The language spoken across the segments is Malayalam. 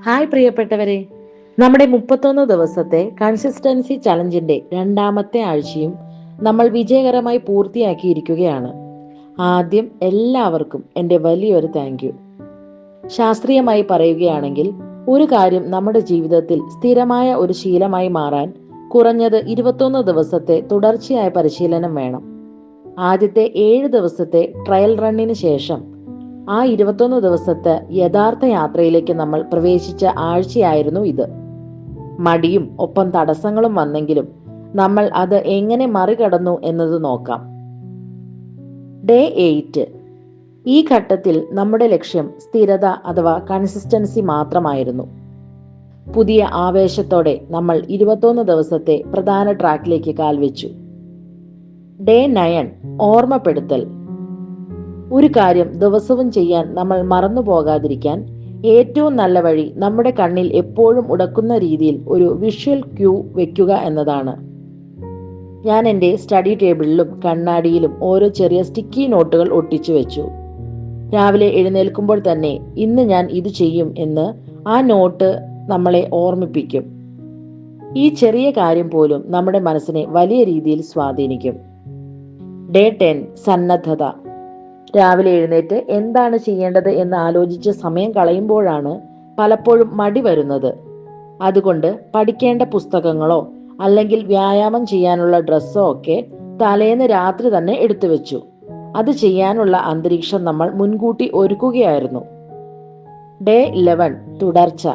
ഹായ് പ്രിയപ്പെട്ടവരെ, നമ്മുടെ 31 ദിവസത്തെ കൺസിസ്റ്റൻസി ചലഞ്ചിന്റെ രണ്ടാമത്തെ ആഴ്ചയും നമ്മൾ വിജയകരമായി പൂർത്തിയാക്കിയിരിക്കുകയാണ്. ആദ്യം എല്ലാവർക്കും എൻ്റെ വലിയൊരു താങ്ക് യു. ശാസ്ത്രീയമായി പറയുകയാണെങ്കിൽ ഒരു കാര്യം നമ്മുടെ ജീവിതത്തിൽ സ്ഥിരമായ ഒരു ശീലമായി മാറാൻ കുറഞ്ഞത് 21 ദിവസത്തെ തുടർച്ചയായ പരിശീലനം വേണം. ആദ്യത്തെ 7 ദിവസത്തെ ട്രയൽ റണ്ണിന് ശേഷം ആ 21 ദിവസത്തെ യഥാർത്ഥ യാത്രയിലേക്ക് നമ്മൾ പ്രവേശിച്ച ആഴ്ചയായിരുന്നു ഇത്. മടിയും ഒപ്പം തടസ്സങ്ങളും വന്നെങ്കിലും നമ്മൾ അത് എങ്ങനെ മറികടന്നു എന്നത് നോക്കാം. ഡേ 8. ഈ ഘട്ടത്തിൽ നമ്മുടെ ലക്ഷ്യം സ്ഥിരത അഥവാ കൺസിസ്റ്റൻസി മാത്രമായിരുന്നു. പുതിയ ആവേശത്തോടെ നമ്മൾ 21 ദിവസത്തെ പ്രധാന ട്രാക്കിലേക്ക് കാൽവെച്ചു. ഡേ 9. ഓർമ്മപ്പെടുത്തൽ. ഒരു കാര്യം ദിവസവും ചെയ്യാൻ നമ്മൾ മറന്നു പോകാതിരിക്കാൻ ഏറ്റവും നല്ല വഴി നമ്മുടെ കണ്ണിൽ എപ്പോഴും ഉടക്കുന്ന രീതിയിൽ ഒരു വിഷ്വൽ ക്യൂ വെക്കുക എന്നതാണ്. ഞാൻ എൻ്റെ സ്റ്റഡി ടേബിളിലും കണ്ണാടിയിലും ഓരോ ചെറിയ സ്റ്റിക്കി നോട്ടുകൾ ഒട്ടിച്ചു വെച്ചു. രാവിലെ എഴുന്നേൽക്കുമ്പോൾ തന്നെ ഇന്ന് ഞാൻ ഇത് ചെയ്യും എന്ന് ആ നോട്ട് നമ്മളെ ഓർമ്മിപ്പിക്കും. ഈ ചെറിയ കാര്യം പോലും നമ്മുടെ മനസ്സിനെ വലിയ രീതിയിൽ സ്വാധീനിക്കും. ഡേ 10. സന്നദ്ധത. രാവിലെ എഴുന്നേറ്റ് എന്താണ് ചെയ്യേണ്ടത് എന്ന് ആലോചിച്ച് സമയം കളയുമ്പോഴാണ് പലപ്പോഴും മടി വരുന്നത്. അതുകൊണ്ട് പഠിക്കേണ്ട പുസ്തകങ്ങളോ അല്ലെങ്കിൽ വ്യായാമം ചെയ്യാനുള്ള ഡ്രസ്സോ ഒക്കെ തലേന്ന് രാത്രി തന്നെ എടുത്തു വെച്ചു. അത് ചെയ്യാനുള്ള അന്തരീക്ഷം നമ്മൾ മുൻകൂട്ടി ഒരുക്കുകയായിരുന്നു. ഡേ 11. തുടർച്ച.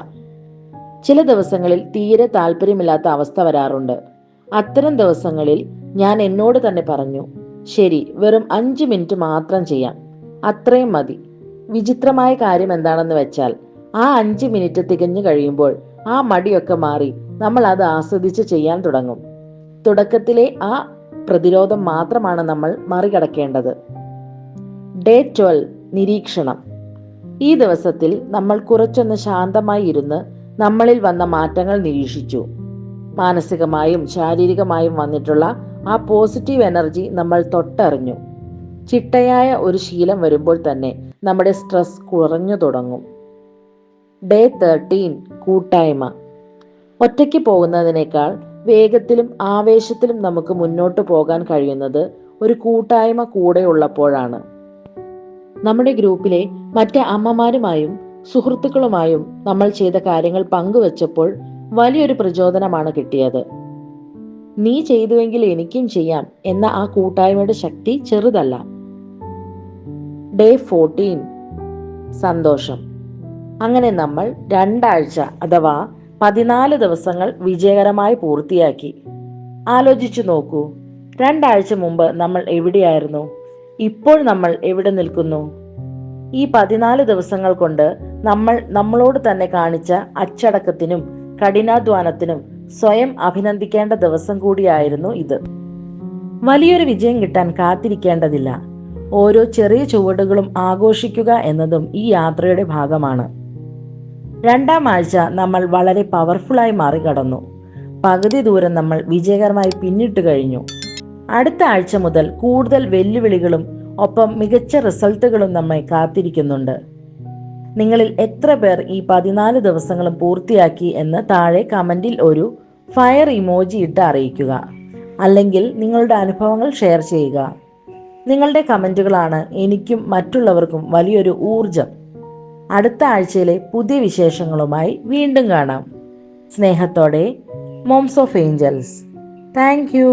ചില ദിവസങ്ങളിൽ തീരെ താല്പര്യമില്ലാത്ത അവസ്ഥ വരാറുണ്ട്. അത്തരം ദിവസങ്ങളിൽ ഞാൻ എന്നോട് തന്നെ പറഞ്ഞു, ശരി, വെറും 5 മിനിറ്റ് മാത്രം ചെയ്യാം, അത്രയും മതി. വിചിത്രമായ കാര്യം എന്താണെന്ന് വെച്ചാൽ ആ 5 മിനിറ്റ് തികഞ്ഞു കഴിയുമ്പോൾ ആ മടിയൊക്കെ മാറി നമ്മൾ അത് ആസ്വദിച്ച് ചെയ്യാൻ തുടങ്ങും. തുടക്കത്തിലെ ആ പ്രതിരോധം മാത്രമാണ് നമ്മൾ മറികടക്കേണ്ടത്. ഡേ 12. നിരീക്ഷണം. ഈ ദിവസത്തിൽ നമ്മൾ കുറച്ചൊന്ന് ശാന്തമായി ഇരുന്ന് നമ്മളിൽ വന്ന മാറ്റങ്ങൾ നിരീക്ഷിച്ചു. മാനസികമായും ശാരീരികമായും വന്നിട്ടുള്ള ആ പോസിറ്റീവ് എനർജി നമ്മൾ തൊട്ടറിഞ്ഞു. ചിട്ടയായ ഒരു ശീലം വരുമ്പോൾ തന്നെ നമ്മുടെ സ്ട്രെസ് കുറഞ്ഞു തുടങ്ങും. ഡേ 13. കൂട്ടായ്മ. ഒറ്റയ്ക്ക് പോകുന്നതിനേക്കാൾ വേഗത്തിലും ആവേശത്തിലും നമുക്ക് മുന്നോട്ട് പോകാൻ കഴിയുന്നത് ഒരു കൂട്ടായ്മ കൂടെ ഉള്ളപ്പോഴാണ്. നമ്മുടെ ഗ്രൂപ്പിലെ മറ്റ് അമ്മമാരുമായും സുഹൃത്തുക്കളുമായും നമ്മൾ ചെയ്ത കാര്യങ്ങൾ പങ്കുവച്ചപ്പോൾ വലിയൊരു പ്രചോദനമാണ് കിട്ടിയത്. നീ ചെയ്തുവെങ്കിൽ എനിക്കും ചെയ്യാം എന്ന ആ കൂട്ടായ്മയുടെ ശക്തി ചെറുതല്ല. ഡേ 14. സന്തോഷം. അങ്ങനെ നമ്മൾ 2 ആഴ്ച അഥവാ 14 ദിവസങ്ങൾ വിജയകരമായി പൂർത്തിയാക്കി. ആലോചിച്ചു നോക്കൂ, 2 ആഴ്ച മുമ്പ് നമ്മൾ എവിടെയായിരുന്നു? ഇപ്പോൾ നമ്മൾ എവിടെ നിൽക്കുന്നു? ഈ 14 ദിവസങ്ങൾ കൊണ്ട് നമ്മൾ നമ്മളോട് തന്നെ കാണിച്ച അച്ചടക്കത്തിനും കഠിനാധ്വാനത്തിനും സ്വയം അഭിനന്ദിക്കേണ്ട ദിവസം കൂടിയായിരുന്നു ഇത്. വലിയൊരു വിജയം കിട്ടാൻ കാത്തിരിക്കേണ്ടതില്ല. ഓരോ ചെറിയ ചുവടുകളും ആഘോഷിക്കുക എന്നതും ഈ യാത്രയുടെ ഭാഗമാണ്. 2-ാം ആഴ്ച നമ്മൾ വളരെ പവർഫുള്ളായി മറികടന്നു. പകുതി ദൂരം നമ്മൾ വിജയകരമായി പിന്നിട്ട് കഴിഞ്ഞു. അടുത്ത ആഴ്ച മുതൽ കൂടുതൽ വെല്ലുവിളികളും ഒപ്പം മികച്ച റിസൾട്ടുകളും നമ്മെ കാത്തിരിക്കുന്നുണ്ട്. നിങ്ങളിൽ എത്ര പേർ ഈ 14 ദിവസങ്ങളും പൂർത്തിയാക്കി എന്ന് താഴെ കമന്റിൽ ഒരു ഫയർ ഇമോജി ഇട്ട് അറിയിക്കുക. അല്ലെങ്കിൽ നിങ്ങളുടെ അനുഭവങ്ങൾ ഷെയർ ചെയ്യുക. നിങ്ങളുടെ കമന്റുകളാണ് എനിക്കും മറ്റുള്ളവർക്കും വലിയൊരു ഊർജം. അടുത്ത ആഴ്ചയിലെ പുതിയ വിശേഷങ്ങളുമായി വീണ്ടും കാണാം. സ്നേഹത്തോടെ, moms of angels. Thank U.